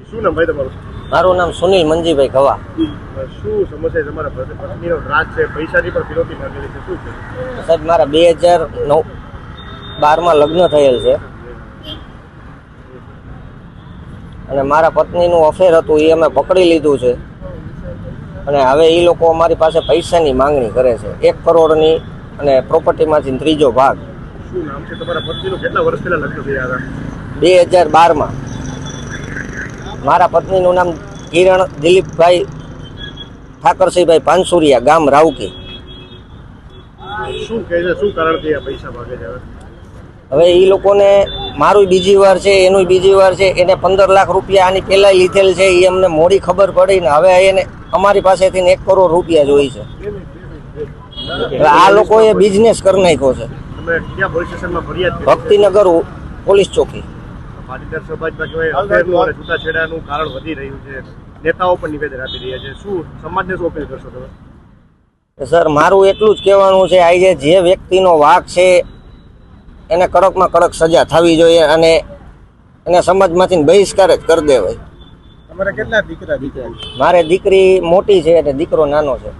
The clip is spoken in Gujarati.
શું નામ ભાઈ તમારું? મારું નામ સુનિલ મંજીભાઈ ગવા. શું સમસ્યા તમારા પત્નીનો ત્રાસ છે? પૈસાની પણ ફિરૌતી માંગેલી છે, શું છે? સાહેબ મારા 2012માં લગ્ન થયેલ છે અને મારા પત્નીનું અફેર હતું, એ અમે પકડી લીધું છે અને હવે એ લોકો અમારી પાસે પૈસાની માંગણી કરે છે, 1 કરોડની અને પ્રોપર્ટીમાંથી 3જો ભાગ. શું નામ છે તમારા પત્નીનું? કેટલા વર્ષ પહેલા લગ્ન થયા હતા? 2012માં. મારા પત્નીનું નામ કિરણ દિલીપભાઈ ઠાકરસિંહભાઈ પાનસુરિયા, ગામ રાવકી. શું કહે છે, શું કારણથી આ પૈસા માગે છે? હવે એ લોકોને મારું બીજી વાર છે, એનું બીજી વાર છે. એને 15 લાખ રૂપિયા આની પહેલા લીધેલ છે, એ અમને મોડી ખબર પડી ને હવે એને અમારી પાસેથી 1 કરોડ રૂપિયા જોઈ છે. આ લોકોએ બિઝનેસ કરી નાખ્યો છે. તમે ક્યાં પોલીસ સ્ટેશનમાં ફરિયાદ કરી? ભક્તિનગર પોલીસ ચોકી. પાટીદાર સમાજમાં કહેવાય અફેરનું અને છૂટાછેડાનું કારણ વધી રહ્યું છે, નેતાઓ પણ નિવેદન આપી રહ્યા છે. શું સમાજને શું અપીલ કરશો તમે? સર મારું એટલું જ કહેવાનું છે, આજે જે વ્યક્તિનો વાંક છે એને કડકમાં કડક સજા થવી જોઈએ અને એને સમાજમાંથી બહિષ્કાર જ કરી દેવાય. તમારે કેટલા દીકરા? મારે દીકરી મોટી છે અને દીકરો નાનો છે.